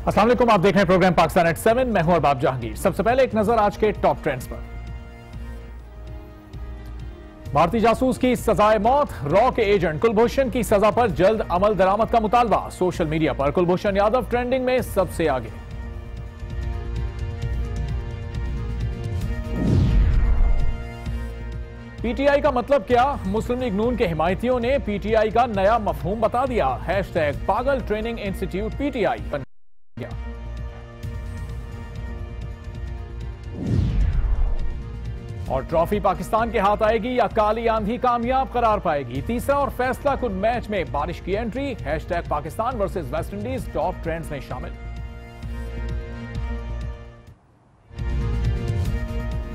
अस्सलाम वालेकुम, आप देख रहे हैं प्रोग्राम पाकिस्तान एट 7। मैं हूं अरबाब जहांगीर। सबसे पहले एक नजर आज के टॉप ट्रेंड्स पर। भारतीय जासूस की सजाए मौत, रॉ के एजेंट कुलभूषण की सजा पर जल्द अमल दरामद का मुतालबा। सोशल मीडिया पर कुलभूषण यादव ट्रेंडिंग में सबसे आगे। पीटीआई का मतलब क्या, मुस्लिम लीग नून के हिमायतियों ने पीटीआई का नया मफहूम बता दिया। हैशटैग पागल ट्रेनिंग इंस्टीट्यूट पीटीआई बन गया। और ट्रॉफी पाकिस्तान के हाथ आएगी या काली आंधी कामयाब करार पाएगी। तीसरा और फैसला कुन मैच में बारिश की entry. Hashtag Pakistan versus West Indies top trends में शामिल।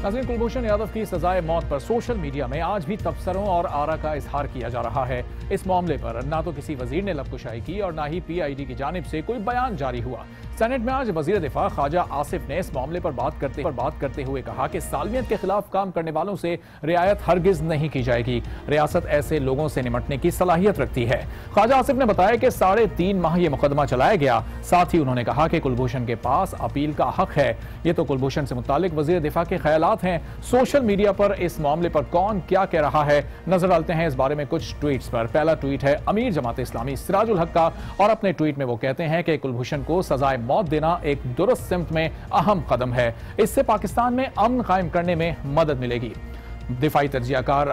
नाज़रीन, कुलभूषण यादव की सजाए मौत पर सोशल मीडिया में आज भी तबसरों और आरा का इजहार किया जा रहा है। इस मामले पर ना तो किसी वजीर ने लबकुशाई की और ना ही पीआईडी की जानिब से कोई बयान जारी हुआ। सेनेट में आज वजीर दिफा ख्वाजा आसिफ ने इस मामले पर बात करते हुए कहा कि सालमियत के खिलाफ काम करने वालों से रियायत हरगिज नहीं की जाएगी। रियासत ऐसे लोगों से निमटने की सलाहियत रखती है। ख्वाजा आसिफ ने बताया कि 3.5 माह ये मुकदमा चलाया गया। साथ ही उन्होंने कहा कि कुलभूषण के पास अपील का हक है। ये तो कुलभूषण से मुतालिक वजीर दिफा के ख्यालात हैं। सोशल मीडिया पर इस मामले पर कौन क्या कह रहा है, नजर डालते हैं इस बारे में कुछ ट्वीट्स पर। पहला ट्वीट है अमीर जमात इस्लामी सिराजुल हक का और अपने ट्वीट में वो कहते हैं कि कुलभूषण को सजाए मौत देना एक दुरुस्त सिमत में अहम कदम है। इससे पाकिस्तान में अमन कायम करने में मदद मिलेगी। दिफाई तर्जियाकार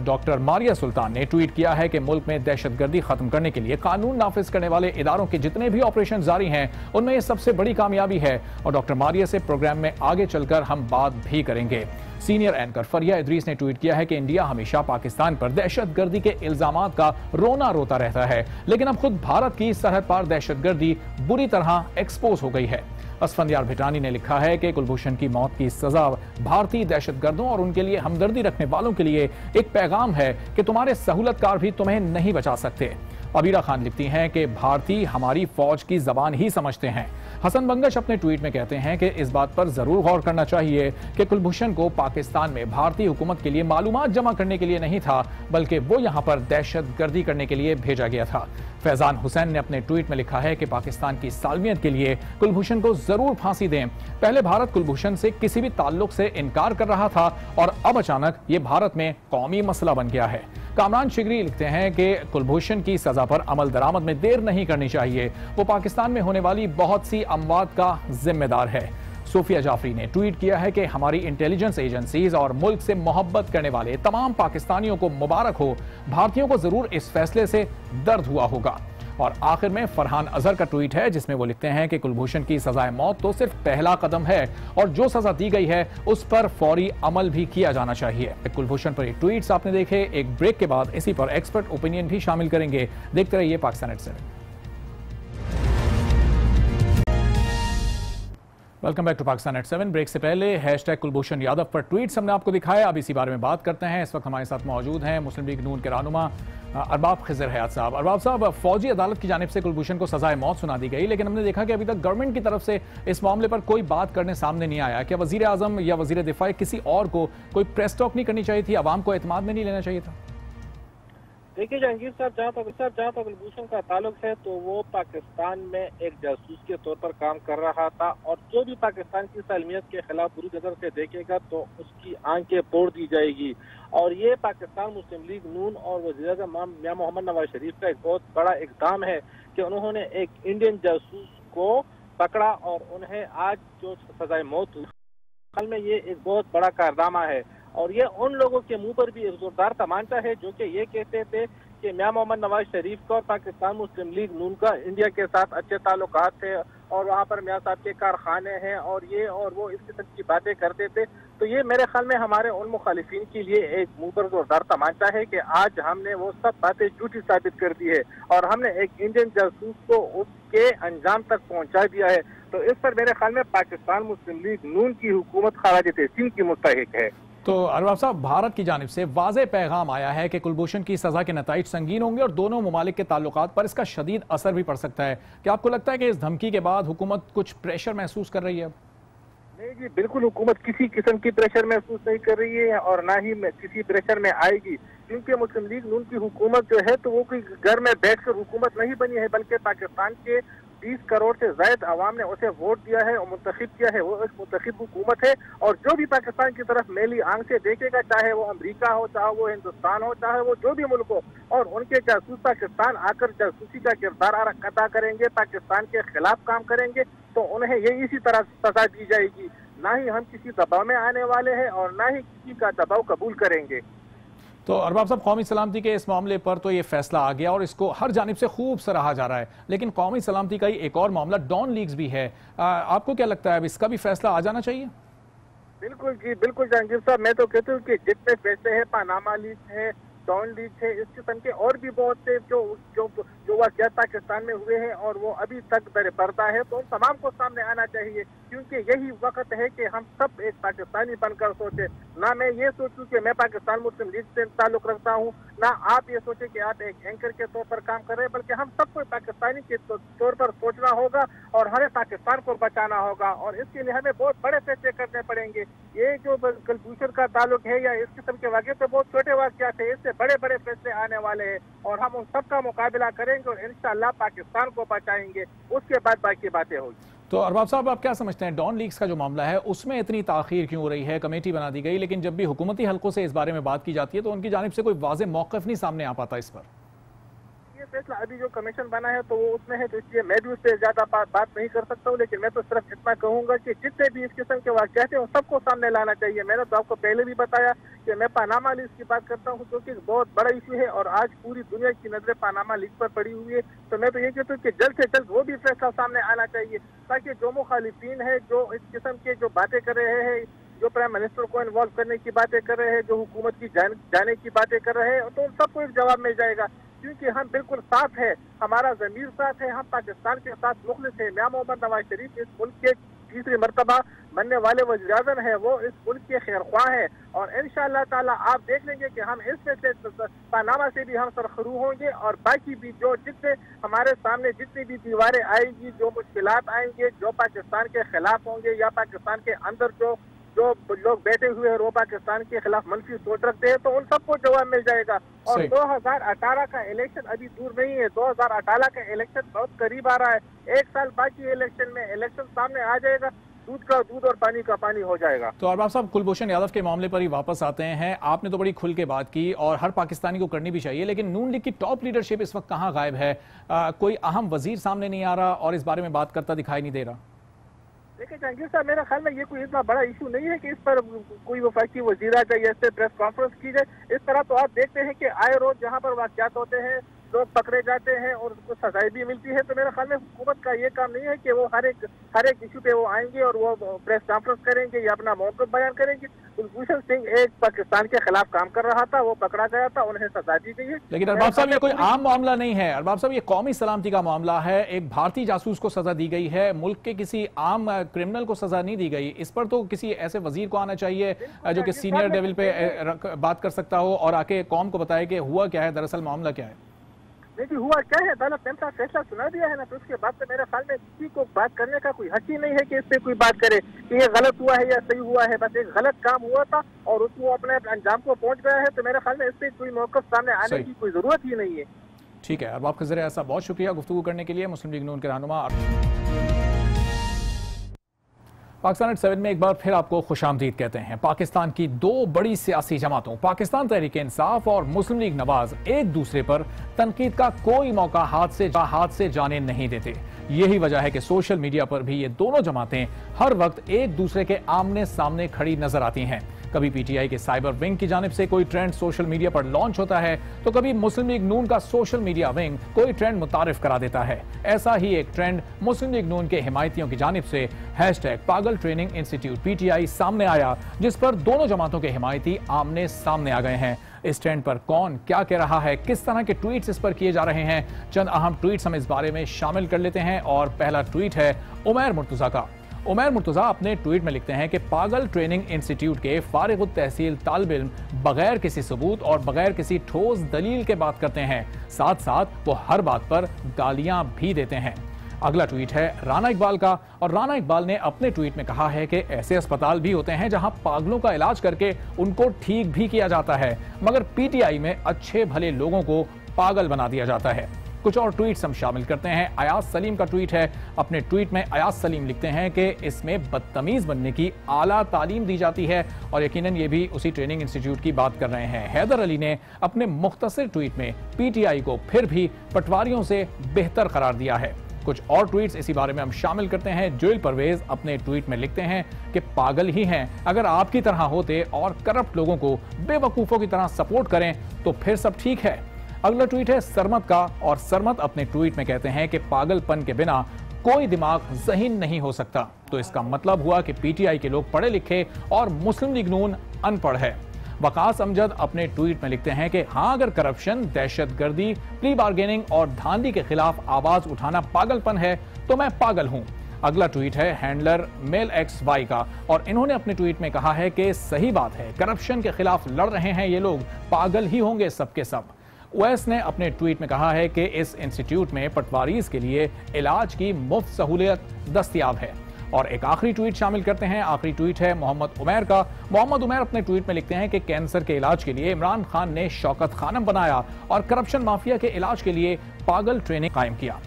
डॉक्टर मारिया सुल्तान ने ट्वीट किया है कि मुल्क में दहशतगर्दी खत्म करने के लिए कानून नाफिज करने वाले इदारों के जितने भी ऑपरेशन जारी हैं उनमें यह सबसे बड़ी कामयाबी है और डॉक्टर मारिया से प्रोग्राम में आगे चलकर हम बात भी करेंगे। सीनियर एंकर फरिया इदरीस ने ट्वीट किया है कि इंडिया हमेशा पाकिस्तान पर दहशतगर्दी के इल्जामात का रोना रोता रहता है, लेकिन अब खुद भारत की सरहद पार दहशतगर्दी बुरी तरह एक्सपोज हो गई है। असफंदियार भिटानी ने लिखा है कि कुलभूषण की मौत की सजा भारतीय दहशतगर्दों और उनके लिए हमदर्दी रखने वालों के लिए एक पैगाम है कि तुम्हारे सहूलतकार भी तुम्हें नहीं बचा सकते। अबीरा खान लिखती हैं कि भारतीय हमारी फौज की जबान ही समझते हैं। हसन बंगश अपने ट्वीट में कहते हैं कि इस बात पर जरूर गौर करना चाहिए कि कुलभूषण को पाकिस्तान में भारतीय हुकूमत के लिए मालूमात जमा करने के लिए नहीं था, बल्कि वो यहां पर दहशतगर्दी करने के लिए भेजा गया था। फैजान हुसैन ने अपने ट्वीट में लिखा है कि पाकिस्तान की सालमियत के लिए कुलभूषण को जरूर फांसी दें। पहले भारत कुलभूषण से किसी भी ताल्लुक से इनकार कर रहा था और अब अचानक ये भारत में कौमी मसला बन गया है। कामरान शिगरी लिखते हैं कि कुलभूषण की सजा पर अमल दरामद में देर नहीं करनी चाहिए। वो पाकिस्तान में होने वाली बहुत सी अमवात का जिम्मेदार है। सोफिया जाफरी ने ट्वीट किया है कि हमारी इंटेलिजेंस एजेंसीज और मुल्क से मोहब्बत करने वाले तमाम पाकिस्तानियों को मुबारक हो। भारतीयों को जरूर इस फैसले से दर्द हुआ होगा। और आखिर में फरहान अजहर का ट्वीट है जिसमें वो लिखते हैं कि कुलभूषण की सजाए मौत तो सिर्फ पहला कदम है और जो सजा दी गई है उस पर फौरी अमल भी किया जाना चाहिए। कुलभूषण पर ये ट्वीट्स आपने देखे। एक ब्रेक के बाद इसी पर एक्सपर्ट ओपिनियन भी शामिल करेंगे। देखते रहिए Pakistan at 7। Welcome back to Pakistan at 7। Break से पहले हैशटैग कुलभूषण यादव पर ट्वीट्स हमने आपको दिखाया। अब इसी बारे में बात करते हैं। इस वक्त हमारे साथ मौजूद हैं मुस्लिम लीग नून के रहनुमा अरबाब खिजर हयात साहब। अरबाब साहब, फौजी अदालत की जानिब से कुलभूषण को सजाए मौत सुना दी गई, लेकिन हमने देखा कि अभी तक गवर्नमेंट की तरफ से इस मामले पर कोई बात करने सामने नहीं आया। क्या वजीर आजम या वजीर दिफा किसी और को कोई प्रेस टॉक नहीं करनी चाहिए थी? आवाम को एतमाद में नहीं लेना चाहिए था? देखिए जहांगीर साहब, जहाँ तक कुलभूषण का ताल्लुक है तो वो पाकिस्तान में एक जासूस के तौर पर काम कर रहा था और जो भी पाकिस्तान की सालमियत के खिलाफ बुरी नजर से देखेगा तो उसकी आंखें फोड़ दी जाएगी। और ये पाकिस्तान मुस्लिम लीग नून और वज़ीर आज़म मियां मोहम्मद नवाज शरीफ का एक बहुत बड़ा इक़दाम है कि उन्होंने एक इंडियन जासूस को पकड़ा और उन्हें आज जो सजाए मौत हुई, हाल में ये एक बहुत बड़ा कारनामा है। और ये उन लोगों के मुंह पर भी एक जोरदार तमांचा है जो कि ये कहते थे कि मियां मोहम्मद नवाज शरीफ का और पाकिस्तान मुस्लिम लीग नून का इंडिया के साथ अच्छे ताल्लुकात थे और वहाँ पर मियां साहब के कारखाने हैं और ये और वो इस किस्म की बातें करते थे। तो ये मेरे ख्याल में हमारे उन मुखालिफिन के लिए एक मुंह पर जोरदार तमांचा है कि आज हमने वो सब बातें झूठी साबित कर दी है और हमने एक इंडियन जासूस को उसके अंजाम तक पहुँचा दिया है। तो इस पर मेरे ख्याल में पाकिस्तान मुस्लिम लीग नून की हुकूमत खराज तहसीन की मुस्तहिक है। तो अरबाब साहब, भारत की जानिब से वाज़े पैगाम आया है कि कुलभूषण की सजा के नताइज संगीन होंगे और दोनों ममालिक के ताल्लुकात पर इसका शदीद असर भी पड़ सकता है। क्या आपको लगता है कि इस धमकी के बाद हुकूमत कुछ प्रेशर महसूस कर रही है? नहीं जी, बिल्कुल हुकूमत किसी किस्म की प्रेशर महसूस नहीं कर रही है और ना ही किसी प्रेशर में आएगी, क्योंकि मुस्लिम लीग नून की हुकूमत जो है तो वो कोई घर में बैठकर हुकूमत नहीं बनी है, बल्कि पाकिस्तान के 20 करोड़ से ज्यादा आवाम ने उसे वोट दिया है और मुंतखब किया है। वो एक मुंतखब हुकूमत है और जो भी पाकिस्तान की तरफ मेली आंख से देखेगा, चाहे वो अमेरिका हो, चाहे वो हिंदुस्तान हो, चाहे वो जो भी मुल्क हो, और उनके जासूस पाकिस्तान आकर जासूसी का किरदार अदा करेंगे, पाकिस्तान के खिलाफ काम करेंगे, तो उन्हें ये इसी तरह सजा दी जाएगी। ना ही हम किसी दबाव में आने वाले हैं और ना ही किसी का दबाव कबूल करेंगे। तो अरबाब साहब, कौमी सलामती के इस मामले पर तो ये फैसला आ गया और इसको हर जानिब से खूब सराहा जा रहा है, लेकिन कौमी सलामती का ही एक और मामला डॉन लीक्स भी है। आपको क्या लगता है, अब इसका भी फैसला आ जाना चाहिए? बिल्कुल जी, बिल्कुल जहांगीर साहब, मैं तो कहती हूँ कि जितने पैसे है, पानामा लीक है, डॉन लीक है, इस किस्म के और भी बहुत से जो जो जो वाक़यात पाकिस्तान में हुए हैं और वो अभी तक दर पर्दा है, तो उन तमाम को सामने आना चाहिए, क्योंकि यही वक्त है कि हम सब एक पाकिस्तानी बनकर सोचे। ना मैं ये सोचूं कि मैं पाकिस्तान मुस्लिम लीग से ताल्लुक रखता हूँ, ना आप ये सोचे कि आप एक एंकर के तौर पर काम कर रहे हैं, बल्कि हम सबको पाकिस्तानी के तौर पर सोचना होगा और हमें पाकिस्तान को बचाना होगा, और इसके लिए हमें बहुत बड़े फैसले करने पड़ेंगे। ये जो कुलभूषण का ताल्लुक है या इस किस्म के वाक़े तो बहुत छोटे वाक़यात है, इससे बड़े बड़े फैसले आने वाले हैं और हम उन सबका मुकाबला करेंगे और इंशाअल्लाह पाकिस्तान को बचाएंगे। उसके बाद बाकी बातें होगी। तो अरबाब साहब, आप क्या समझते हैं, डॉन लीक्स का जो मामला है उसमें इतनी ताखीर क्यों हो रही है? कमेटी बना दी गई, लेकिन जब भी हुकूमती हलकों से इस बारे में बात की जाती है तो उनकी जानिब से कोई वाज़ेह मौक़िफ़ नहीं सामने आ पाता इस पर। ये फैसला अभी जो कमीशन बना है तो वो उसमें है, तो इसलिए मैं भी उससे ज्यादा बात नहीं कर सकता हूँ, लेकिन मैं तो सिर्फ इतना कहूंगा कि जितने भी इस किस्म के वाक़यात हैं उन सबको सामने लाना चाहिए। मैंने तो आपको पहले भी बताया कि मैं पानामा लीक की बात करता हूँ, जो कि बहुत बड़ा इशू है और आज पूरी दुनिया की नजरें पानामा लीक पर पड़ी हुई है। तो मैं तो ये कहता हूँ कि जल्द से जल्द वो भी फैसला सामने आना चाहिए, ताकि जो मुखालिफिन है, जो इस किस्म के जो बातें कर रहे हैं, जो प्राइम मिनिस्टर को इन्वॉल्व करने की बातें कर रहे हैं, जो हुकूमत की जाने की बातें कर रहे हैं, तो उन सबको एक जवाब मिल जाएगा, क्योंकि हम बिल्कुल साथ है, हमारा ज़मीर साथ है, हम पाकिस्तान के साथ मुखलिस है। मियां मोहम्मद नवाज शरीफ इस मुल्क के तीसरी मरतबा बनने वाले वज़ीर-ए-आज़म है, वो इस मुल्क के खैरख्वाह है और इंशाअल्लाह ताला आप देख लेंगे कि हम इसमें से पानामा से भी हम सरखरू होंगे और बाकी भी जो जितने हमारे सामने जितनी भी दीवारें आएंगी, जो मुश्किलात आएंगे, जो पाकिस्तान के खिलाफ होंगे या पाकिस्तान के अंदर जो लोग बैठे हुए हैं वो पाकिस्तान के खिलाफ मनफी सोच रखते हैं, तो उन सबको जवाब मिल जाएगा। और 2018 का इलेक्शन अभी दूर नहीं है, 2018 का इलेक्शन बहुत करीब आ रहा है। एक साल बाकी इलेक्शन में, इलेक्शन सामने आ जाएगा, दूध का दूध और पानी का पानी हो जाएगा। तो अरबाब साहब, कुलभूषण यादव के मामले पर ही वापस आते हैं। आपने तो बड़ी खुल के बात की और हर पाकिस्तानी को करनी भी चाहिए, लेकिन नून लीग की टॉप लीडरशिप इस वक्त कहाँ गायब है? कोई अहम वजीर सामने नहीं आ रहा और इस बारे में बात करता दिखाई नहीं दे रहा। देखिए जहांगीर साहब, मेरा ख्याल में ये कोई इतना बड़ा इशू नहीं है कि इस पर कोई वफाकी वजीर आ जाए या इस पर प्रेस कॉन्फ्रेंस की जाए। इस तरह तो आप देखते हैं कि आए रोज जहाँ पर वाक़यात होते हैं लोग पकड़े जाते हैं और उसको सजाएं भी मिलती है। तो मेरे ख्याल में हुकूमत का ये काम नहीं है कि वो हर एक इशू पे वो आएंगे और वो प्रेस कॉन्फ्रेंस करेंगे या अपना मौक़िफ़ बयान करेंगे। कुलभूषण सिंह एक पाकिस्तान के खिलाफ काम कर रहा था, वो पकड़ा गया था, उन्हें सजा दी गई है। लेकिन अरबाब साहब, ये कोई आम मामला नहीं है। अरबाब साहब, ये कौमी सलामती का मामला है। एक भारतीय जासूस को सजा दी गई है, मुल्क के किसी आम क्रिमिनल को सजा नहीं दी गई। इस पर तो किसी ऐसे वजीर को आना चाहिए जो कि सीनियर लेवल पे बात कर सकता हो और आके कौम को बताए कि हुआ क्या है, दरअसल मामला क्या है। देखिए हुआ क्या है, अदालत ने अपना फैसला सुना दिया है ना, तो उसके बाद तो मेरे ख्याल में किसी को बात करने का कोई हक ही नहीं है कि इस पे कोई बात करे कि ये गलत हुआ है या सही हुआ है। बस एक गलत काम हुआ था और उसको अपने अंजाम को पहुंच गया है, तो मेरे ख्याल में इस पे कोई मौक़िफ़ सामने आने की कोई जरूरत ही नहीं है। ठीक है, अरबाब खज़र ऐसा बहुत शुक्रिया गुफ्तगू करने के लिए। मुस्लिम लीग नून के रहनुमा। पाकिस्तान एट 7 में एक बार फिर आपको खुशामदीद कहते हैं। पाकिस्तान की दो बड़ी सियासी जमातों पाकिस्तान तहरीक इंसाफ और मुस्लिम लीग नवाज एक दूसरे पर तनकीद का कोई मौका हाथ से जाने नहीं देते। यही वजह है कि सोशल मीडिया पर भी ये दोनों जमातें हर वक्त एक दूसरे के आमने सामने खड़ी नजर आती हैं। कभी पीटीआई के साइबर विंग की जानिब से कोई ट्रेंड सोशल मीडिया पर लॉन्च होता है, तो कभी मुस्लिम लीग नून का सोशल मीडिया विंग कोई ट्रेंड मुतारिफ करा देता है। ऐसा ही एक ट्रेंड मुस्लिम लीग नून के हिमायतियों की जानिब से #पागल ट्रेनिंग इंस्टीट्यूट PTI सामने आया, जिस पर दोनों जमातों के हिमायती आमने सामने आ गए हैं। इस ट्रेंड पर कौन क्या कह रहा है, किस तरह के ट्वीट्स इस पर किए जा रहे हैं, चंद अहम ट्वीट्स हम इस बारे में शामिल कर लेते हैं। और पहला ट्वीट है उमैर मुर्तजा का। उमैर मुर्तजा अपने ट्वीट में लिखते हैं कि पागल ट्रेनिंग इंस्टीट्यूट के फारिग तहसील तालिब इल्म बगैर किसी सबूत और बगैर किसी ठोस दलील के बात करते हैं, साथ साथ वो हर बात पर गालियां भी देते हैं। अगला ट्वीट है राना इकबाल का, और राना इकबाल ने अपने ट्वीट में कहा है कि ऐसे अस्पताल भी होते हैं जहां पागलों का इलाज करके उनको ठीक भी किया जाता है, मगर PTI में अच्छे भले लोगों को पागल बना दिया जाता है। कुछ और ट्वीट्स हम शामिल करते हैं। अयाज सलीम का ट्वीट है। अपने ट्वीट में अयाज सलीम लिखते हैं कि इसमें बदतमीज बनने की आला तालीम दी जाती है, और यकीनन ये भी उसी ट्रेनिंग इंस्टीट्यूट की बात कर रहे हैं। हैदर अली ने अपने मुख्तसर ट्वीट में पीटीआई को फिर भी पटवारियों से बेहतर करार दिया है। कुछ और ट्वीट्स इसी बारे में हम शामिल करते हैं। जोएल परवेज अपने ट्वीट में लिखते हैं कि पागल ही हैं, अगर आपकी तरह होते और करप्ट लोगों को बेवकूफों की तरह सपोर्ट करें तो फिर सब ठीक है। अगला ट्वीट है सरमत का, और सरमत अपने ट्वीट में कहते हैं कि पागलपन के बिना कोई दिमाग ज़हीन नहीं हो सकता। तो इसका मतलब हुआ कि पीटीआई के लोग पढ़े लिखे और मुस्लिम लीग नून अनपढ़ है। वकास अमजद अपने ट्वीट में लिखते हैं कि हाँ, अगर करप्शन, दहशतगर्दी, प्ली बार्गेनिंग और धांधली के खिलाफ आवाज उठाना पागलपन है तो मैं पागल हूं। अगला ट्वीट है हैंडलर मेल एक्स वाई का, और इन्होंने अपने ट्वीट में कहा है कि सही बात है, करप्शन के खिलाफ लड़ रहे हैं ये लोग, पागल ही होंगे सबके सब। ओएस ने अपने ट्वीट में कहा है कि इस इंस्टीट्यूट में पटवारीज के लिए इलाज की मुफ्त सहूलियत दस्तयाब है। और एक आखिरी ट्वीट शामिल करते हैं। आखिरी ट्वीट है मोहम्मद उमैर का। मोहम्मद उमैर अपने ट्वीट में लिखते हैं कि कैंसर के इलाज के लिए इमरान खान ने शौकत खानम बनाया और करप्शन माफिया के इलाज के लिए पागल ट्रेनिंग कायम किया।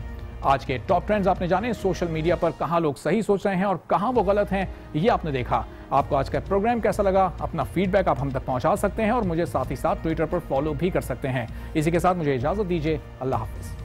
आज के टॉप ट्रेंड्स आपने जाने, सोशल मीडिया पर कहां लोग सही सोच रहे हैं और कहां वो गलत हैं, ये आपने देखा। आपको आज का प्रोग्राम कैसा लगा? अपना फीडबैक आप हम तक पहुंचा सकते हैं और मुझे साथ ही साथ ट्विटर पर फॉलो भी कर सकते हैं। इसी के साथ मुझे इजाजत दीजिए। अल्लाह हाफिज।